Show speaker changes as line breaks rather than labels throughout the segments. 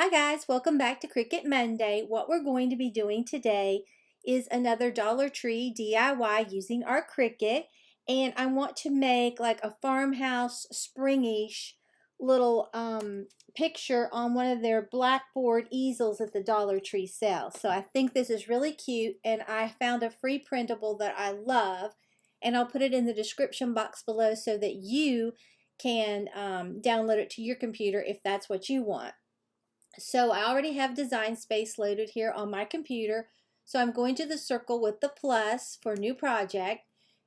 Hi guys, welcome back to Cricut Monday. What we're going to be doing today is another Dollar Tree DIY using our Cricut, and I want to make like a farmhouse springish little picture on one of their blackboard easels at the Dollar Tree sale. So I think this is really cute, and I found a free printable that I love, and I'll put it in the description box below so that you can download it to your computer if that's what you want. So I already have Design Space loaded here on my computer. So I'm going to the circle with the plus for new project.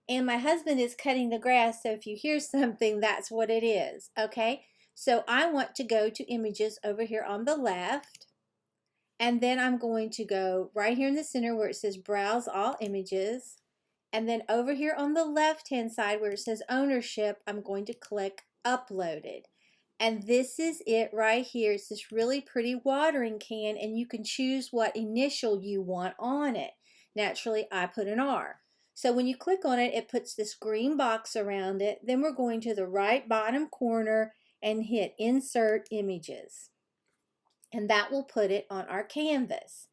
And my husband is cutting the grass, so if you hear something, that's what it is. Okay, so I want to go to images over here on the left. And then I'm going to go right here in the center where it says browse all images. And then over here on the left hand side where it says ownership, I'm going to click uploaded. And this is it right here. It's this really pretty watering can, and you can choose what initial you want on it. Naturally, I put an R. So when you click on it, it puts this green box around it. Then we're going to the right bottom corner and hit Insert Images. And that will put it on our canvas.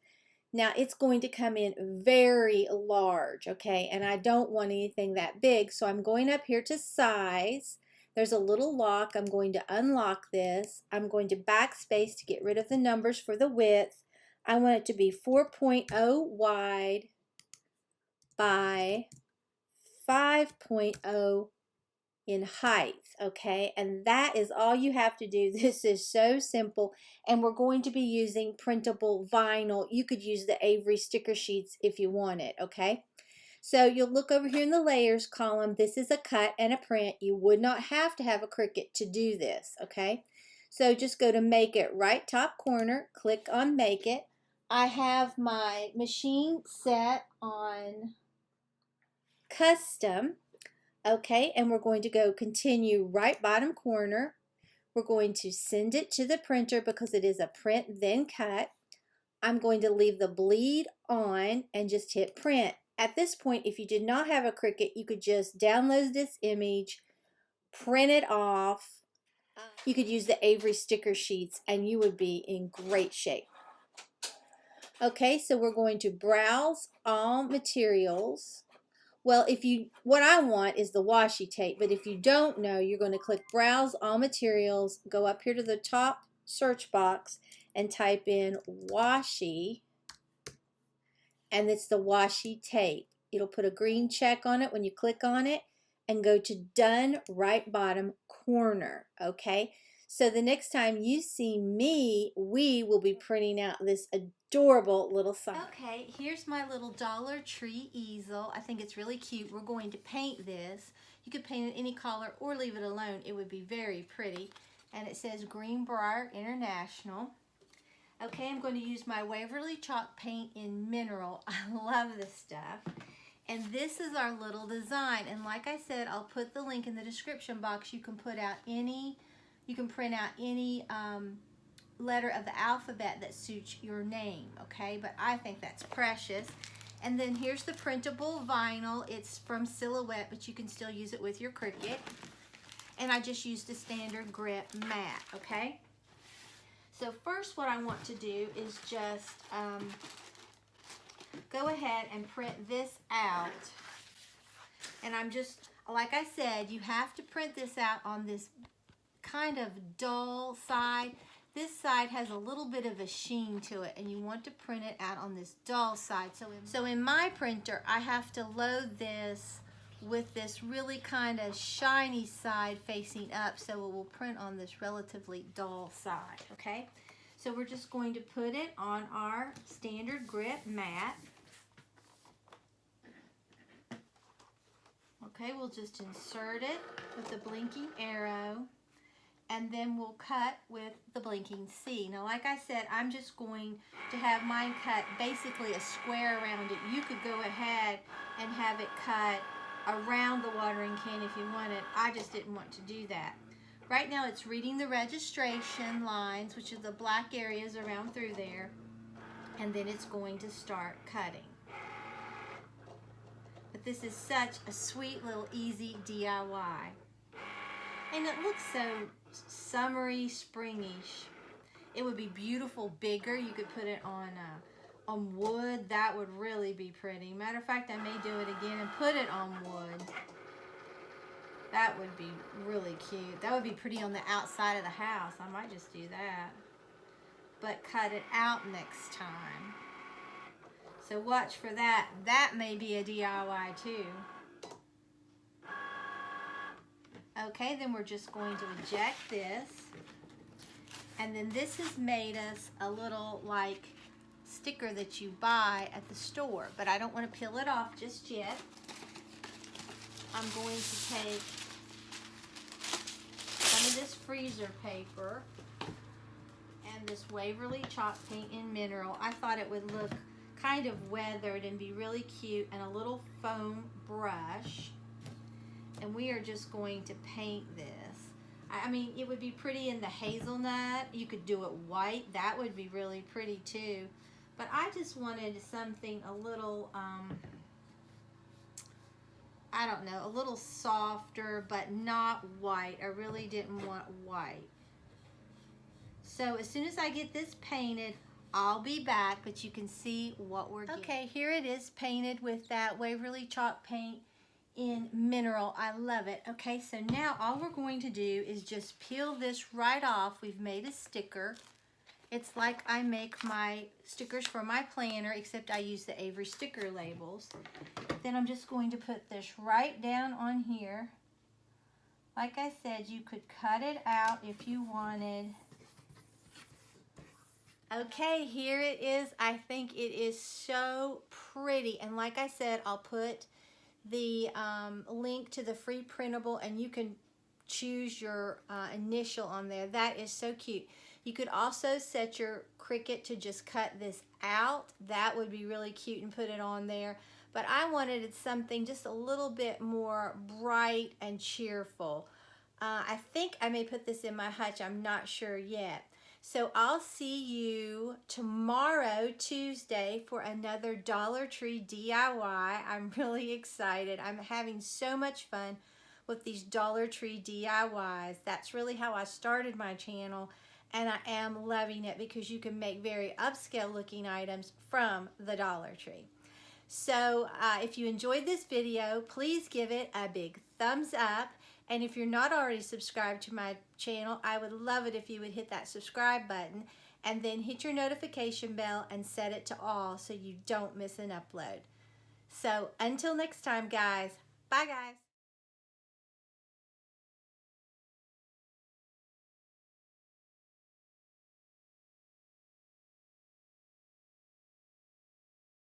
Now it's going to come in very large, okay? And I don't want anything that big, so I'm going up here to size. There's a little lock. I'm going to unlock this. I'm going to backspace to get rid of the numbers for the width. I want it to be 4.0 wide by 5.0 in height, okay? And that is all you have to do. This is so simple, and we're going to be using printable vinyl. You could use the Avery sticker sheets if you want it, okay? So you'll look over here in the layers column. This is a cut and a print. You would not have to have a Cricut to do this, okay? So just go to Make It right top corner, click on Make It. I have my machine set on Custom, okay, and we're going to go Continue right bottom corner. We're going to send it to the printer because it is a print then cut. I'm going to leave the bleed on and just hit print. At this point, if you did not have a Cricut, you could just download this image, print it off. You could use the Avery sticker sheets and you would be in great shape. Okay, so we're going to browse all materials. Well, what I want is the washi tape, but if you don't know, you're going to click Browse All Materials, go up here to the top search box and type in washi, and it's the washi tape. It'll put a green check on it when you click on it, and go to Done right bottom corner, okay? So the next time you see me, we will be printing out this adorable little sign. Okay, here's my little Dollar Tree easel. I think it's really cute. We're going to paint this. You could paint it any color or leave it alone. It would be very pretty. And it says Greenbrier International. Okay, I'm going to use my Waverly chalk paint in mineral. I love this stuff. And this is our little design. And like I said, I'll put the link in the description box. You can print out any letter of the alphabet that suits your name, okay? But I think that's precious. And then here's the printable vinyl. It's from Silhouette, but you can still use it with your Cricut. And I just used a standard grit mat, okay? So first what I want to do is just go ahead and print this out. And I'm just, like I said, you have to print this out on this kind of dull side. This side has a little bit of a sheen to it, and you want to print it out on this dull side. So in my printer, I have to load this with this really kind of shiny side facing up, so it will print on this relatively dull side, okay? So we're just going to put it on our standard grit mat. Okay, we'll just insert it with the blinking arrow, and then we'll cut with the blinking C. Now, like I said, I'm just going to have mine cut basically a square around it. You could go ahead and have it cut around the watering can if you wanted. I just didn't want to do that. Right now it's reading the registration lines, which are the black areas around through there, and then it's going to start cutting. But this is such a sweet little easy DIY. And it looks so summery, springish. It would be beautiful, bigger. You could put it on wood. That would really be pretty. Matter of fact, I may do it again and put it on wood. That would be really cute. That would be pretty on the outside of the house. I might just do that. But cut it out next time. So watch for that. That may be a DIY too. Okay, then we're just going to eject this. And then this has made us a little like sticker that you buy at the store. But I don't want to peel it off just yet. I'm going to take some of this freezer paper and this Waverly chalk paint in mineral. I thought it would look kind of weathered and be really cute, and a little foam brush. And we are just going to paint this. I mean, it would be pretty in the hazelnut. You could do it white. That would be really pretty too. But I just wanted something a little, I don't know, a little softer, but not white. I really didn't want white. So as soon as I get this painted, I'll be back, but you can see what we're getting. Okay, here it is painted with that Waverly chalk paint in mineral. I love it. Okay, so now all we're going to do is just peel this right off. We've made a sticker. It's like I make my stickers for my planner, except I use the Avery sticker labels. Then I'm just going to put this right down on here. Like I said, you could cut it out if you wanted. Okay, here it is. I think it is so pretty. And like I said, I'll put the link to the free printable, and you can choose your initial on there. That is so cute. You could also set your Cricut to just cut this out. That would be really cute, and put it on there. But I wanted it something just a little bit more bright and cheerful. I think I may put this in my hutch. I'm not sure yet. So I'll see you tomorrow, Tuesday, for another Dollar Tree DIY. I'm really excited. I'm having so much fun with these Dollar Tree DIYs. That's really how I started my channel, and I am loving it because you can make very upscale looking items from the Dollar Tree. So if you enjoyed this video, please give it a big thumbs up. And if you're not already subscribed to my channel, I would love it if you would hit that subscribe button and then hit your notification bell and set it to all so you don't miss an upload. So until next time, guys. Bye, guys.